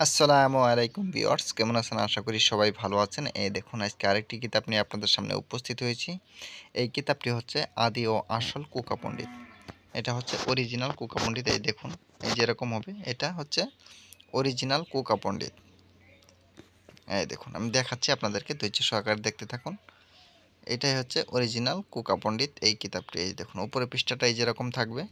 আসসালামু আলাইকুম ভিউয়ার্স, কেমন আছেন? আশা করি সবাই ভালো আছেন। এই দেখুন আজকে আরেকটি কিতাব নিয়ে আপনাদের সামনে উপস্থিত হয়েছি। এই কিতাবটি হচ্ছে আদি ও আসল কুকা পণ্ডিত। এটা হচ্ছে অরিজিনাল কুকা পণ্ডিত। এই দেখুন, এই যেরকম হবে এটা হচ্ছে অরিজিনাল কুকা পণ্ডিত। এই দেখুন আমি দেখাচ্ছি আপনাদেরকে, ধৈর্য সহকারে দেখতে থাকুন। এটাই হচ্ছে অরিজিনাল কুকা পণ্ডিত এই কিতাবটি। এই দেখুন উপরের পৃষ্ঠাটা এই যেরকম থাকবে।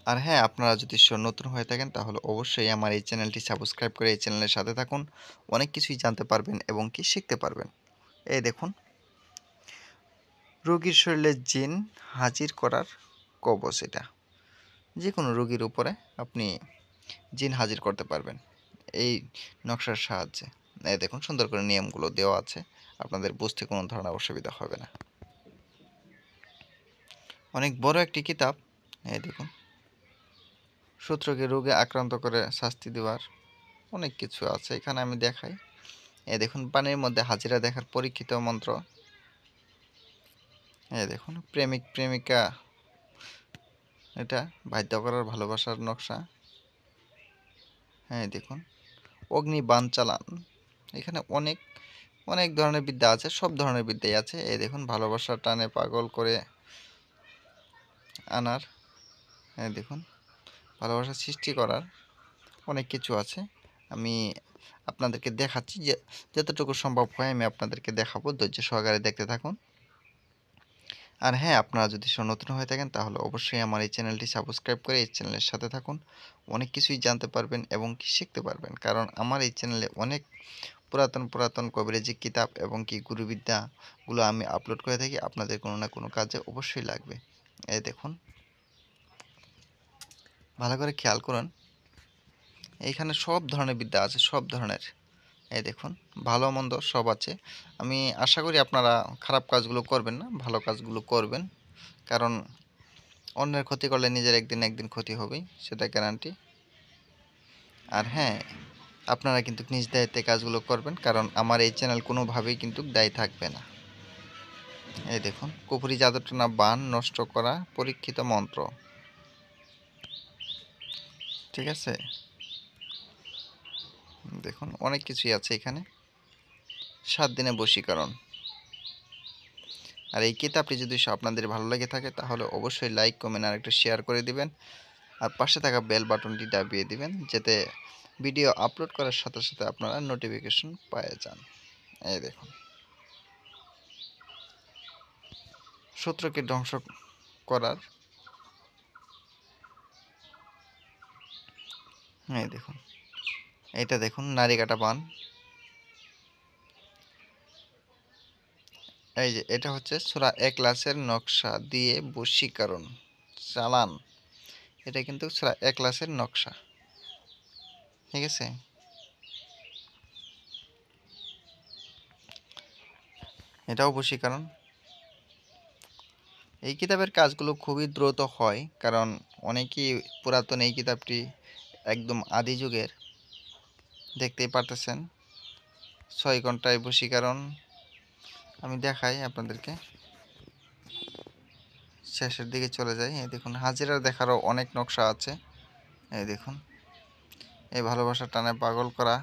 আর হ্যাঁ, আপনারা যদি নতুন হয়ে থাকেন তাহলে অবশ্যই আমার এই চ্যানেলটি সাবস্ক্রাইব করে এই চ্যানেলের সাথে থাকুন। অনেক কিছুই জানতে পারবেন এবং কি শিখতে পারবেন। এই দেখুন, রোগীর শরীরে জিন হাজির করার কবচ। এটা যে কোনো রোগীর উপরে আপনি জিন হাজির করতে পারবেন এই নকশার সাহায্যে। এই দেখুন সুন্দর করে নিয়মগুলো দেওয়া আছে, আপনাদের বুঝতে কোনো ধরনের অসুবিধা হবে না। অনেক বড় একটি কিতাব। এই দেখুন, শত্রুকে রোগে আক্রান্ত করে শাস্তি দেওয়ার অনেক কিছু আছে এখানে, আমি দেখাই। এই দেখুন, পানির মধ্যে হাজিরা দেখার পরীক্ষিত মন্ত্র। এই দেখুন, প্রেমিক প্রেমিকা, এটা বাধ্য করার ভালোবাসার নকশা। হ্যাঁ দেখুন, অগ্নি বাণ চালান। এখানে অনেক অনেক ধরনের বিদ্যা আছে, সব ধরনের বিদ্যাই আছে। এই দেখুন, ভালোবাসার টানে পাগল করে আনার। হ্যাঁ দেখুন, ভালোবাসা সৃষ্টি করার অনেক কিছু আছে। আমি আপনাদেরকে দেখাচ্ছি, যে যতটুকু সম্ভব হয় আমি আপনাদেরকে দেখাবো। ধৈর্য সহকারে দেখতে থাকুন। আর হ্যাঁ, আপনারা যদি নতুন হয়ে থাকেন তাহলে অবশ্যই আমার এই চ্যানেলটি সাবস্ক্রাইব করে এই চ্যানেলের সাথে থাকুন। অনেক কিছুই জানতে পারবেন এবং কি শিখতে পারবেন, কারণ আমার এই চ্যানেলে অনেক পুরাতন পুরাতন কবিরাজি কিতাব এবং কি গুরুবিদ্যাগুলো আমি আপলোড করে থাকি। আপনাদের কোনো না কোনো কাজে অবশ্যই লাগবে। এই দেখুন, ভালো করে খেয়াল করুন, এইখানে সব ধরনের বিদ্যা আছে, সব ধরনের। এই দেখুন, ভালো মন্দ সব আছে। আমি আশা করি আপনারা খারাপ কাজগুলো করবেন না, ভালো কাজগুলো করবেন, কারণ অন্যের ক্ষতি করলে নিজের একদিন একদিন ক্ষতি হবেই, সেটা গ্যারান্টি। আর হ্যাঁ, আপনারা কিন্তু নিজ দায়িত্বে কাজগুলো করবেন, কারণ আমার এই চ্যানেল কোনোভাবেই কিন্তু দায়ী থাকবে না। এই দেখুন, কুফরি জাদুটনা বান নষ্ট করা পরীক্ষিত মন্ত্র। ঠিক আছে, দেখুন অনেক কিছুই আছে এখানে। 7 দিনে বশীকরণ। আর এই কিতাবটি যদি আপনাদের ভালো লেগে থাকে তাহলে অবশ্যই লাইক কমেন্ট আর একটা শেয়ার করে দিবেন। আর পাশে থাকা বেল বাটনটি দাবিয়ে দিবেন, যাতে ভিডিও আপলোড করার সাথে সাথে আপনারা নোটিফিকেশন পেয়ে যান। এই দেখুন, শত্রুকে ধ্বংস করার। এই দেখুন, এটা দেখুন, নারী কাটা পান। এই যে এটা হচ্ছে সূরা ইখলাসের নকশা দিয়ে বশীকরণ চালান। এটা কিন্তু সূরা ইখলাসের নকশা। ঠিক আছে, এটাও বশীকরণ। এই কিতাবের কাজগুলো খুবই দ্রুত হয়, কারণ অনেকই পুরাতন এই কিতাবটি, একদম আদি যুগের। দেখতেই পারতেছেন 6 ঘন্টায় বশীকরণ। আমি দেখাই আপনাদেরকে, শেষের দিকে চলে যাই। এই দেখুন, হাজিরা দেখারও অনেক নকশা আছে। এই দেখুন, এই ভালোবাসার টানে পাগল করা।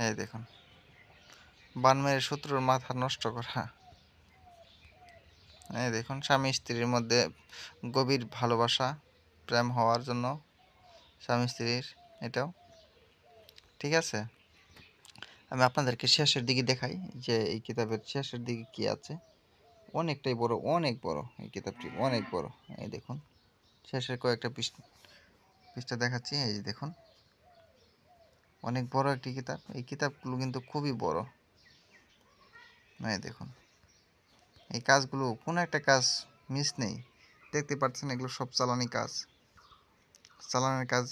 এই দেখুন, বান মেরে শত্রুর মাথা নষ্ট করা। এই দেখুন, স্বামী স্ত্রীর মধ্যে গভীর ভালোবাসা, প্রেম হওয়ার জন্য স্বামী স্ত্রীর, এটাও। ঠিক আছে, আমি আপনাদেরকে শেষের দিকে দেখাই যে এই কিতাবের শেষের দিকে কি আছে। অনেকটাই বড়, অনেক বড় এই কিতাবটি, অনেক বড়। এই দেখুন, শেষের কয়েকটা পৃষ্ঠা দেখাচ্ছি। এই যে দেখুন, অনেক বড় একটি কিতাব। এই কিতাবগুলো কিন্তু খুবই বড়। এই দেখুন, এই কাজগুলো কোনো একটা কাজ মিস নেই। দেখতে পাচ্ছেন এগুলো সব চালানি কাজ, চালানের কাজ,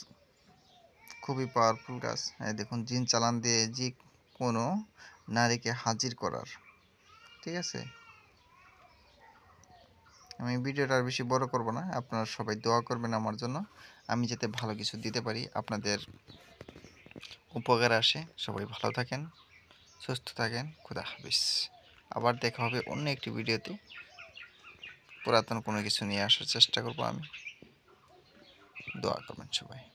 খুবই পাওয়ারফুল কাজ। এই দেখুন, জিন চালান দিয়ে যে কোনো নারীকে হাজির করার। ঠিক আছে, আমি ভিডিওটা আর বেশি বড় করব না। আপনারা সবাই দোয়া করবেন আমার জন্য, আমি যাতে ভালো কিছু দিতে পারি, আপনাদের উপকার আসে। সবাই ভালো থাকেন, সুস্থ থাকেন। খুদা হাফিজ। আবার দেখা হবে অন্য একটি ভিডিওতে। পুরাতন কোনো কিছু নিয়ে আসার চেষ্টা করব আমি। দোয়া করবেন সবাই।